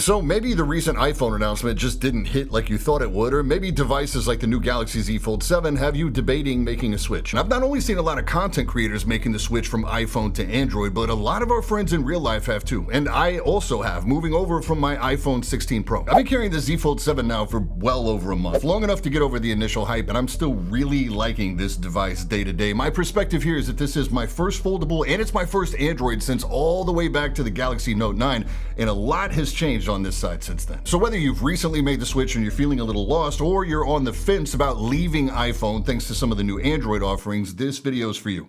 So maybe the recent iPhone announcement just didn't hit like you thought it would, or maybe devices like the new Galaxy Z Fold 7 have you debating making a switch. And I've not only seen a lot of content creators making the switch from iPhone to Android, but a lot of our friends in real life have too. And I also have, moving over from my iPhone 16 Pro. I've been carrying the Z Fold 7 now for well over a month, long enough to get over the initial hype, and I'm still really liking this device day to day. My perspective here is that this is my first foldable and it's my first Android since all the way back to the Galaxy Note 9, and a lot has changed on this side since then. So whether you've recently made the switch and you're feeling a little lost, or you're on the fence about leaving iPhone thanks to some of the new Android offerings, this video is for you.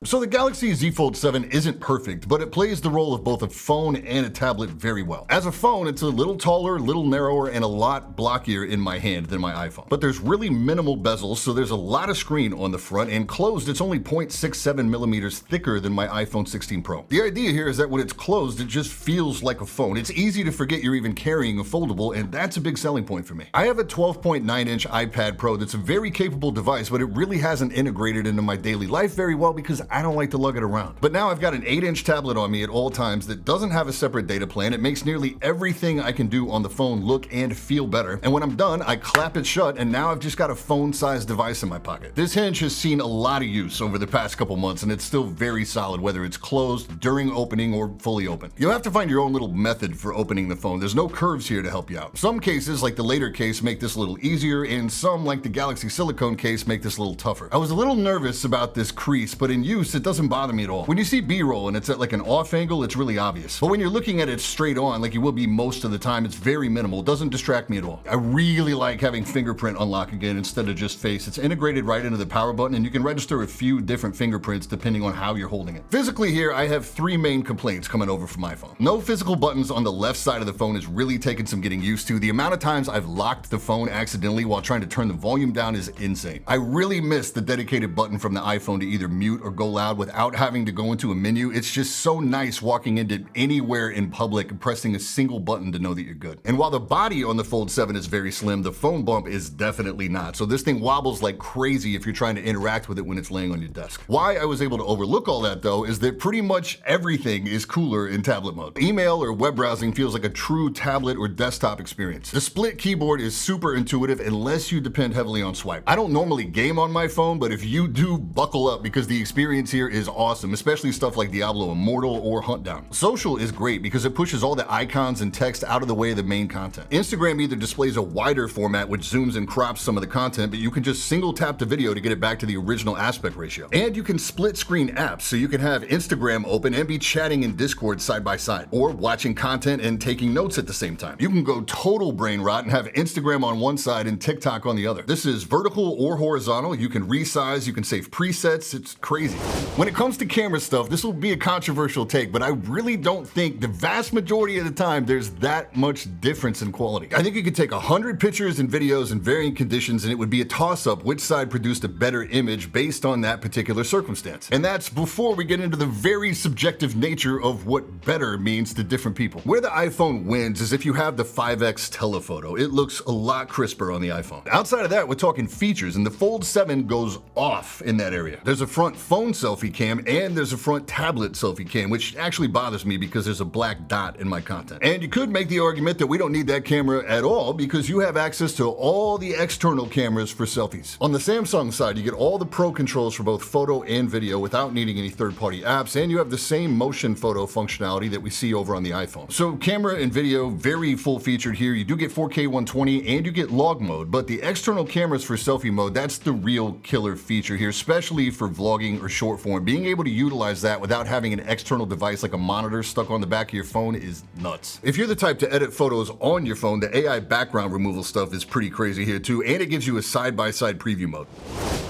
So the Galaxy Z Fold 7 isn't perfect, but it plays the role of both a phone and a tablet very well. As a phone, it's a little taller, little narrower, and a lot blockier in my hand than my iPhone. But there's really minimal bezels, so there's a lot of screen on the front, and closed, it's only 0.67 millimeters thicker than my iPhone 16 Pro. The idea here is that when it's closed, it just feels like a phone. It's easy to forget you're even carrying a foldable, and that's a big selling point for me. I have a 12.9-inch iPad Pro that's a very capable device, but it really hasn't integrated into my daily life very well because I don't like to lug it around. But now I've got an 8-inch tablet on me at all times that doesn't have a separate data plan. It makes nearly everything I can do on the phone look and feel better. And when I'm done, I clap it shut, and now I've just got a phone-sized device in my pocket. This hinge has seen a lot of use over the past couple months, and it's still very solid whether it's closed, during opening, or fully open. You'll have to find your own little method for opening the phone. There's no curves here to help you out. Some cases, like the later case, make this a little easier, and some, like the Galaxy silicone case, make this a little tougher. I was a little nervous about this crease, but in use, it doesn't bother me at all. When you see B-roll and it's at like an off angle, it's really obvious. But when you're looking at it straight on, like you will be most of the time, it's very minimal. It doesn't distract me at all. I really like having fingerprint unlock again instead of just face. It's integrated right into the power button, and you can register a few different fingerprints depending on how you're holding it. Physically here, I have 3 main complaints coming over from iPhone. No physical buttons on the left side of the phone is really taking some getting used to. The amount of times I've locked the phone accidentally while trying to turn the volume down is insane. I really miss the dedicated button from the iPhone to either mute or go loud without having to go into a menu. It's just so nice walking into anywhere in public and pressing a single button to know that you're good. And while the body on the Fold 7 is very slim, the phone bump is definitely not. So this thing wobbles like crazy if you're trying to interact with it when it's laying on your desk. Why I was able to overlook all that though is that pretty much everything is cooler in tablet mode. Email or web browsing feels like a true tablet or desktop experience. The split keyboard is super intuitive unless you depend heavily on swipe. I don't normally game on my phone, but if you do, buckle up because the experience here is awesome, especially stuff like Diablo Immortal or Hunt Down. Social is great because it pushes all the icons and text out of the way of the main content. Instagram either displays a wider format which zooms and crops some of the content, but you can just single tap the video to get it back to the original aspect ratio. And you can split screen apps, so you can have Instagram open and be chatting in Discord side by side, or watching content and taking notes at the same time. You can go total brain rot and have Instagram on one side and TikTok on the other. This is vertical or horizontal. You can resize, you can save presets. It's crazy. When it comes to camera stuff, this will be a controversial take, but I really don't think the vast majority of the time there's that much difference in quality. I think you could take 100 pictures and videos in varying conditions and it would be a toss-up which side produced a better image based on that particular circumstance. And that's before we get into the very subjective nature of what better means to different people. Where the iPhone wins is if you have the 5x telephoto. It looks a lot crisper on the iPhone. Outside of that, we're talking features, and the Fold 7 goes off in that area. There's a front phone selfie cam and there's a front tablet selfie cam, which actually bothers me because there's a black dot in my content. And you could make the argument that we don't need that camera at all because you have access to all the external cameras for selfies. On the Samsung side, you get all the pro controls for both photo and video without needing any third-party apps, and you have the same motion photo functionality that we see over on the iPhone. So camera and video, very full-featured here. You do get 4K 120 and you get log mode, but the external cameras for selfie mode, that's the real killer feature here, especially for vlogging or short form. Being able to utilize that without having an external device like a monitor stuck on the back of your phone is nuts. If you're the type to edit photos on your phone, the AI background removal stuff is pretty crazy here too, and it gives you a side-by-side preview mode.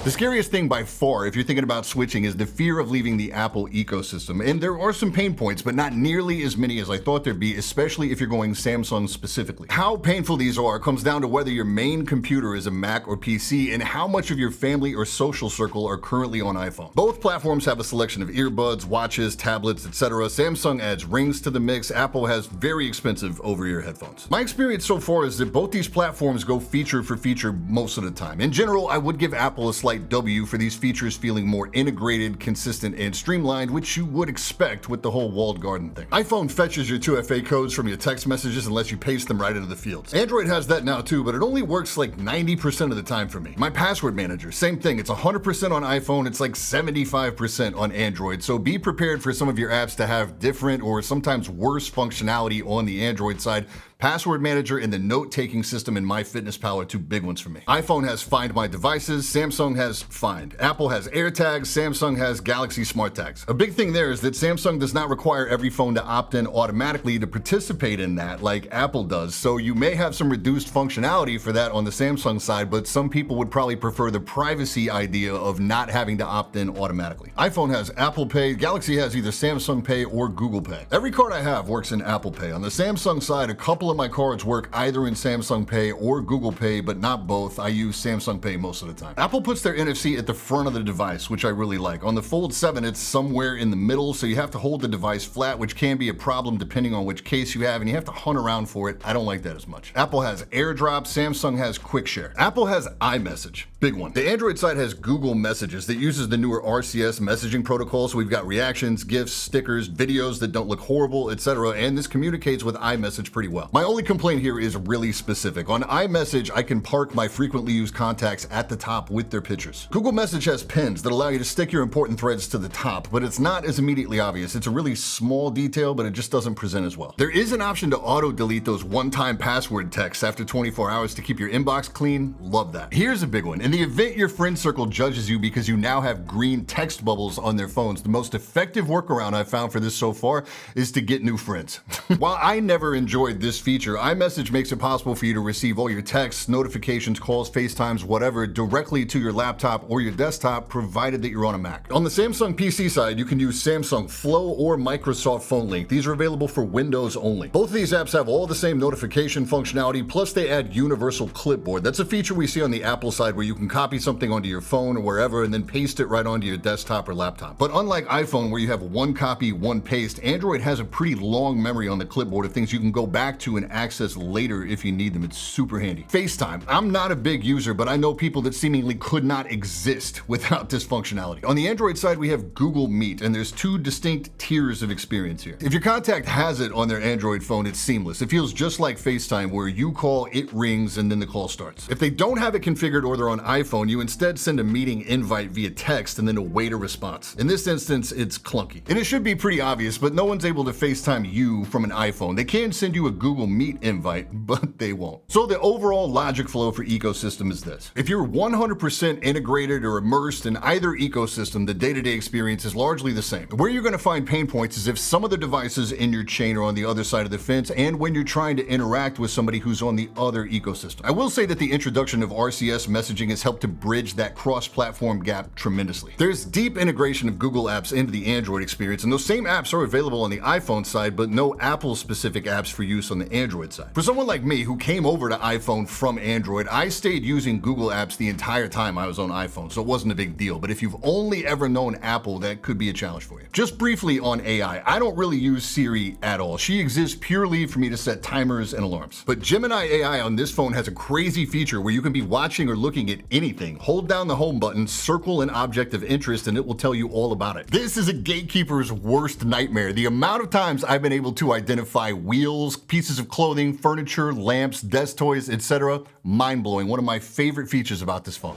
The scariest thing by far, if you're thinking about switching, is the fear of leaving the Apple ecosystem. And there are some pain points, but not nearly as many as I thought there'd be, especially if you're going Samsung specifically. How painful these are comes down to whether your main computer is a Mac or PC and how much of your family or social circle are currently on iPhone. Both platforms have a selection of earbuds, watches, tablets, etc. Samsung adds rings to the mix. Apple has very expensive over-ear headphones. My experience so far is that both these platforms go feature for feature most of the time. In general, I would give Apple a slight W for these features feeling more integrated, consistent, and streamlined, which you would expect with the whole walled garden thing. iPhone fetches your 2FA codes from your text messages and lets you paste them right into the fields. Android has that now too, but it only works like 90% of the time for me. My password manager, same thing. It's 100% on iPhone, it's like 75% on Android, so be prepared for some of your apps to have different or sometimes worse functionality on the Android side. Password Manager and the note-taking system in MyFitnessPal are two big ones for me. iPhone has Find My Devices, Samsung has Find. Apple has AirTags, Samsung has Galaxy Smart Tags. A big thing there is that Samsung does not require every phone to opt in automatically to participate in that like Apple does, so you may have some reduced functionality for that on the Samsung side, but some people would probably prefer the privacy idea of not having to opt in automatically. iPhone has Apple Pay, Galaxy has either Samsung Pay or Google Pay. Every card I have works in Apple Pay. On the Samsung side, a couple of my cards work either in Samsung Pay or Google Pay, but not both. I use Samsung Pay most of the time. Apple puts their NFC at the front of the device, which I really like. On the Fold 7, it's somewhere in the middle, so you have to hold the device flat, which can be a problem depending on which case you have, and you have to hunt around for it. I don't like that as much. Apple has AirDrop, Samsung has QuickShare. Apple has iMessage, big one. The Android side has Google Messages that uses the newer RCS messaging protocol, so we've got reactions, GIFs, stickers, videos that don't look horrible, etc., and this communicates with iMessage pretty well. My only complaint here is really specific. On iMessage, I can park my frequently used contacts at the top with their pictures. Google Message has pins that allow you to stick your important threads to the top, but it's not as immediately obvious. It's a really small detail, but it just doesn't present as well. There is an option to auto-delete those one-time password texts after 24 hours to keep your inbox clean. Love that. Here's a big one. In the event your friend circle judges you because you now have green text bubbles on their phones, the most effective workaround I've found for this so far is to get new friends. While I never enjoyed this feature, iMessage makes it possible for you to receive all your texts, notifications, calls, FaceTimes, whatever, directly to your laptop or your desktop, provided that you're on a Mac. On the Samsung PC side, you can use Samsung Flow or Microsoft Phone Link. These are available for Windows only. Both of these apps have all the same notification functionality, plus they add Universal Clipboard. That's a feature we see on the Apple side where you can copy something onto your phone or wherever and then paste it right onto your desktop or laptop. But unlike iPhone where you have one copy, one paste, Android has a pretty long memory on the clipboard of things you can go back to and access later if you need them. It's super handy. FaceTime. I'm not a big user, but I know people that seemingly could not exist without this functionality. On the Android side, we have Google Meet, and there's two distinct tiers of experience here. If your contact has it on their Android phone, it's seamless. It feels just like FaceTime, where you call, it rings, and then the call starts. If they don't have it configured or they're on iPhone, you instead send a meeting invite via text and then await a response. In this instance, it's clunky. And it should be pretty obvious, but no one's able to FaceTime you from an iPhone. They can send you a Google Meet invite, but they won't. So the overall logic flow for ecosystem is this. If you're 100% integrated or immersed in either ecosystem, the day-to-day experience is largely the same. Where you're going to find pain points is if some of the devices in your chain are on the other side of the fence and when you're trying to interact with somebody who's on the other ecosystem. I will say that the introduction of RCS messaging has helped to bridge that cross-platform gap tremendously. There's deep integration of Google apps into the Android experience, and those same apps are available on the iPhone side, but no Apple-specific apps for use on the Android side. For someone like me who came over to iPhone from Android, I stayed using Google apps the entire time I was on iPhone, so it wasn't a big deal. But if you've only ever known Apple, that could be a challenge for you. Just briefly on AI, I don't really use Siri at all. She exists purely for me to set timers and alarms. But Gemini AI on this phone has a crazy feature where you can be watching or looking at anything. Hold down the home button, circle an object of interest, and it will tell you all about it. This is a gatekeeper's worst nightmare. The amount of times I've been able to identify wheels, pieces of clothing, furniture, lamps, desk toys, etc. Mind-blowing. One of my favorite features about this phone.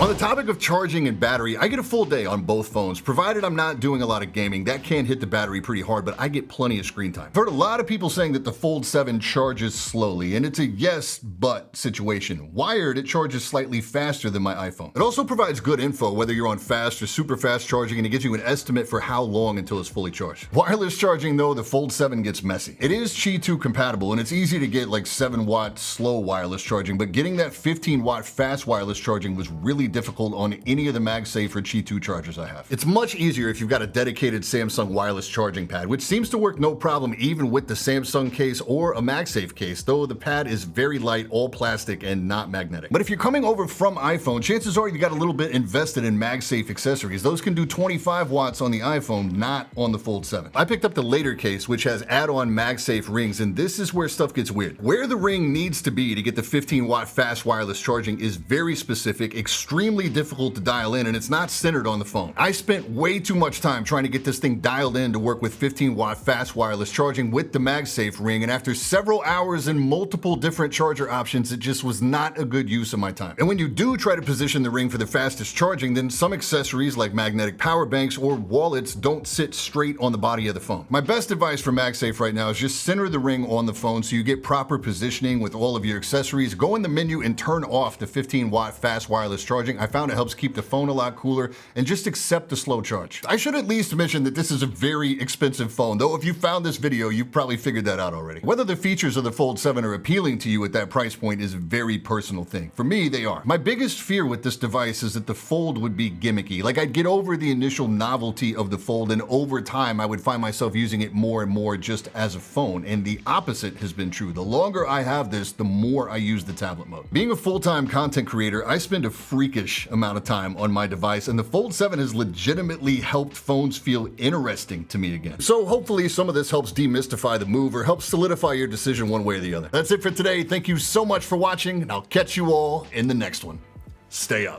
On the topic of charging and battery, I get a full day on both phones, provided I'm not doing a lot of gaming. That can hit the battery pretty hard, but I get plenty of screen time. I've heard a lot of people saying that the Fold 7 charges slowly, and it's a yes, but situation. Wired, it charges slightly faster than my iPhone. It also provides good info, whether you're on fast or super fast charging, and it gives you an estimate for how long until it's fully charged. Wireless charging, though, the Fold 7 gets messy. It is Qi 2 compatible, and it's easy to get like 7-watt slow wireless charging, but getting that 15-watt fast wireless charging was really difficult on any of the MagSafe or Qi 2 chargers I have. It's much easier if you've got a dedicated Samsung wireless charging pad, which seems to work no problem even with the Samsung case or a MagSafe case, though the pad is very light, all plastic and not magnetic. But if you're coming over from iPhone, chances are you got a little bit invested in MagSafe accessories. Those can do 25 watts on the iPhone, not on the Fold 7. I picked up the later case, which has add-on MagSafe rings, and this is where stuff gets weird. Where the ring needs to be to get the 15-watt fast wireless charging is very specific, extremely difficult to dial in, and it's not centered on the phone. I spent way too much time trying to get this thing dialed in to work with 15-watt fast wireless charging with the MagSafe ring, and after several hours and multiple different charger options, it just was not a good use of my time. And when you do try to position the ring for the fastest charging, then some accessories like magnetic power banks or wallets don't sit straight on the body of the phone. My best advice for MagSafe right now is just center the ring on the phone so you get proper positioning with all of your accessories. Go in the menu and turn off the 15-watt fast wireless charging. I found it helps keep the phone a lot cooler, and just accept the slow charge. I should at least mention that this is a very expensive phone, though if you found this video, you've probably figured that out already. Whether the features of the Fold 7 are appealing to you at that price point is a very personal thing. For me, they are. My biggest fear with this device is that the Fold would be gimmicky. Like, I'd get over the initial novelty of the Fold, and over time I would find myself using it more and more just as a phone, and the opposite has been true. The longer I have this, the more I use the tablet mode. Being a full-time content creator, I spend a freakish amount of time on my device, and the Fold 7 has legitimately helped phones feel interesting to me again. So hopefully some of this helps demystify the move or helps solidify your decision one way or the other. That's it for today. Thank you so much for watching, and I'll catch you all in the next one. Stay up.